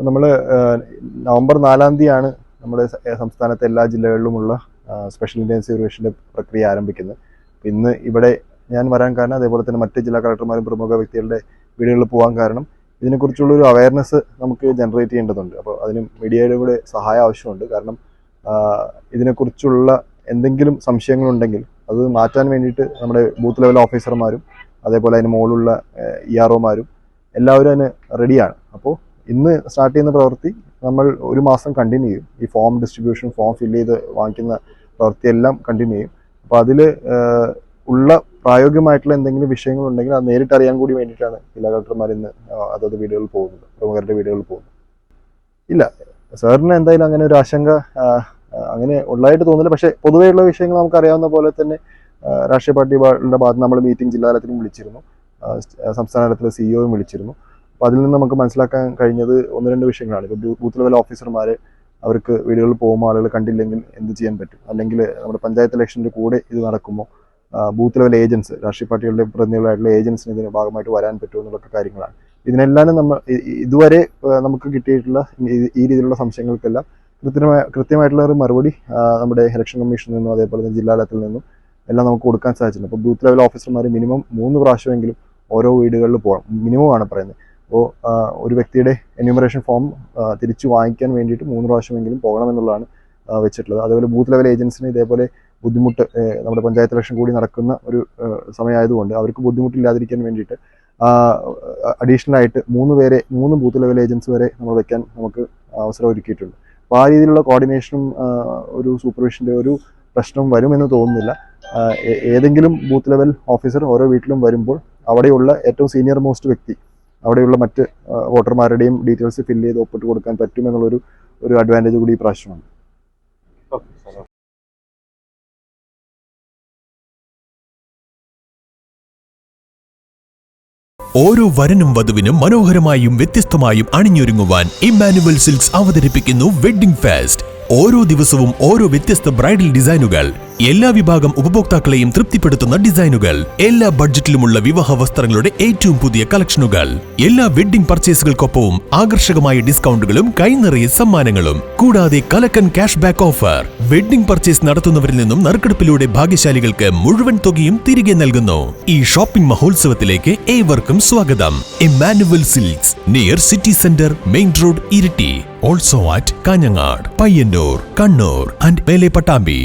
നമ്മൾ നവംബർ 4-ാം തീയതിയാണ് നമ്മുടെ സംസ്ഥാനത്തെ എല്ലാ ജില്ലകളിലുമുള്ള സ്പെഷ്യൽ ഇൻറ്റൻസീവ് റിവിഷൻ്റെ പ്രക്രിയ ആരംഭിക്കുന്നത്. ഇന്ന് ഇവിടെ ഞാൻ വരാൻ കാരണം, അതേപോലെ തന്നെ മറ്റ് ജില്ലാ കളക്ടർമാരും പ്രമുഖ വ്യക്തികളുടെ വീടുകളിൽ പോകാൻ കാരണം, ഇതിനെക്കുറിച്ചുള്ളൊരു അവയർനെസ് നമുക്ക് ജനറേറ്റ് ചെയ്യേണ്ടതുണ്ട്. അപ്പോൾ അതിന് മീഡിയയുടെ കൂടെ സഹായം ആവശ്യമുണ്ട്. കാരണം ഇതിനെക്കുറിച്ചുള്ള എന്തെങ്കിലും സംശയങ്ങളുണ്ടെങ്കിൽ അത് മാറ്റാൻ വേണ്ടിയിട്ട് നമ്മുടെ ബൂത്ത് ലെവൽ ഓഫീസർമാരും അതേപോലെ അതിന് മുകളിലുള്ള EROമാരും എല്ലാവരും അതിന് റെഡിയാണ്. അപ്പോൾ ഇന്ന് സ്റ്റാർട്ട് ചെയ്യുന്ന പ്രവൃത്തി നമ്മൾ ഒരു മാസം കണ്ടിന്യൂ ചെയ്യും. ഈ ഫോം ഡിസ്ട്രിബ്യൂഷൻ, ഫോം ഫില്ല് ചെയ്ത് വാങ്ങിക്കുന്ന പ്രവൃത്തിയെല്ലാം കണ്ടിന്യൂ ചെയ്യും. അപ്പോൾ അതിൽ ഉള്ള പ്രായോഗികമായിട്ടുള്ള എന്തെങ്കിലും വിഷയങ്ങളുണ്ടെങ്കിൽ അത് നേരിട്ട് അറിയാൻ കൂടി വേണ്ടിയിട്ടാണ് ജില്ലാ കളക്ടർമാർ ഇന്ന് അതത് വീടുകളിൽ പോകുന്നത്, പ്രമുഖരുടെ വീടുകളിൽ പോകുന്നത്. ഇല്ല, സാറിന് എന്തായാലും അങ്ങനെ ഒരു ആശങ്ക അങ്ങനെ ഉള്ളതായിട്ട് തോന്നില്ല. പക്ഷേ പൊതുവെയുള്ള വിഷയങ്ങൾ നമുക്കറിയാവുന്ന പോലെ തന്നെ രാഷ്ട്രീയ പാർട്ടിയുടെ ഭാഗത്ത് നമ്മൾ മീറ്റിംഗ് ജില്ലാ തലത്തിലും വിളിച്ചിരുന്നു, സംസ്ഥാന തലത്തിലെ CEOയും വിളിച്ചിരുന്നു. അപ്പോൾ അതിൽ നിന്ന് നമുക്ക് മനസ്സിലാക്കാൻ കഴിഞ്ഞത് 1-2 വിഷയങ്ങളാണ്. ഇപ്പോൾ ബൂത്ത് ലെവൽ ഓഫീസർമാർ അവർക്ക് വീടുകളിൽ പോകുമ്പോൾ ആളുകൾ കണ്ടില്ലെങ്കിൽ എന്ത് ചെയ്യാൻ പറ്റും, അല്ലെങ്കിൽ നമ്മുടെ പഞ്ചായത്ത് ഇലക്ഷൻ്റെ കൂടെ ഇത് നടക്കുമ്പോൾ ബൂത്ത് ലെവൽ ഏജൻസ്, രാഷ്ട്രീയ പാർട്ടികളുടെ പ്രതിനിധികളായിട്ടുള്ള ഏജൻസിന് ഇതിന് ഭാഗമായിട്ട് വരാൻ പറ്റുമോ എന്നുള്ള കാര്യങ്ങളാണ്. ഇതിനെല്ലാം നമ്മൾ ഇതുവരെ നമുക്ക് കിട്ടിയിട്ടുള്ള ഈ രീതിയിലുള്ള സംശയങ്ങൾക്കെല്ലാം കൃത്യമായിട്ടുള്ള ഒരു മറുപടി നമ്മുടെ ഇലക്ഷൻ കമ്മീഷനിൽ നിന്നും അതേപോലെ തന്നെ ജില്ലാ തലത്തിൽ നിന്നും എല്ലാം നമുക്ക് കൊടുക്കാൻ സാധിച്ചിട്ടുണ്ട്. അപ്പോൾ ബൂത്ത് ലെവൽ ഓഫീസർമാർ മിനിമം 3 പ്രാവശ്യമെങ്കിലും ഓരോ വീടുകളിൽ പോകണം, മിനിമമാണ് പറയുന്നത്. അപ്പോൾ ഒരു വ്യക്തിയുടെ എന്യൂമറേഷൻ ഫോം തിരിച്ചു വാങ്ങിക്കാൻ വേണ്ടിയിട്ട് 3 പ്രാവശ്യമെങ്കിലും പോകണമെന്നുള്ളതാണ് വെച്ചിട്ടുള്ളത്. അതേപോലെ ബൂത്ത് ലെവൽ ഏജൻസിന് ഇതേപോലെ ബുദ്ധിമുട്ട്, നമ്മുടെ പഞ്ചായത്ത് ഇലക്ഷൻ കൂടി നടക്കുന്ന ഒരു സമയമായതുകൊണ്ട് അവർക്ക് ബുദ്ധിമുട്ടില്ലാതിരിക്കാൻ വേണ്ടിയിട്ട് അഡീഷണൽ ആയിട്ട് 3 ബൂത്ത് ലെവൽ ഏജൻസ് വരെ നമ്മൾ വെക്കാൻ നമുക്ക് അവസരം ഒരുക്കിയിട്ടുണ്ട്. അപ്പോൾ ആ രീതിയിലുള്ള കോർഡിനേഷനും ഒരു സൂപ്പർവിഷൻ്റെ ഒരു പ്രശ്നം വരുമെന്ന് തോന്നുന്നില്ല. ഏതെങ്കിലും ബൂത്ത് ലെവൽ ഓഫീസർ ഓരോ വീട്ടിലും വരുമ്പോൾ അവിടെയുള്ള ഏറ്റവും സീനിയർ മോസ്റ്റ് വ്യക്തി അവിടെയുള്ള മറ്റ് വോട്ടർമാരുടെയും ഡീറ്റെയിൽസ് ഫില്ല് ചെയ്ത് ഒപ്പിട്ട് കൊടുക്കാൻ പറ്റുമെന്നുള്ളൊരു അഡ്വാൻറ്റേജ് കൂടി ഈ പ്രാവശ്യമാണ്. ഓരോ വരനും വധുവിനും മനോഹരമായും വ്യത്യസ്തമായും അണിഞ്ഞൊരുങ്ങുവാൻ ഇമ്മാനുവൽ സിൽക്സ് അവതരിപ്പിക്കുന്നു വെഡ്ഡിംഗ് ഫെസ്റ്റ്. ഓരോ ദിവസവും ഓരോ വ്യത്യസ്ത ബ്രൈഡൽ ഡിസൈനുകൾ, എല്ലാ വിഭാഗം ഉപഭോക്താക്കളെയും തൃപ്തിപ്പെടുത്തുന്ന ഡിസൈനുകൾ, എല്ലാ ബഡ്ജറ്റിലുമുള്ള വിവാഹ വസ്ത്രങ്ങളുടെ ഏറ്റവും പുതിയ കളക്ഷനുകൾ, എല്ലാ വെഡ്ഡിംഗ് പർച്ചേസുകൾക്കൊപ്പവും ആകർഷകമായ ഡിസ്കൗണ്ടുകളും കൈനിറയെ സമ്മാനങ്ങളും, കൂടാതെ കലക്കൻ cash back offer. Wedding purchase നടത്തുന്നവരിൽ നിന്നും നറുക്കെടുപ്പിലൂടെ ഭാഗ്യശാലികൾക്ക് മുഴുവൻ തുകയും തിരികെ നൽകുന്നു. ഈ ഷോപ്പിംഗ് മഹോത്സവത്തിലേക്ക് ഏവർക്കും സ്വാഗതം. Emmanuel silks, near city centre, main road, Iritty. Also at Kanyangad, Payyannur, Kannur and Mele Pattambi.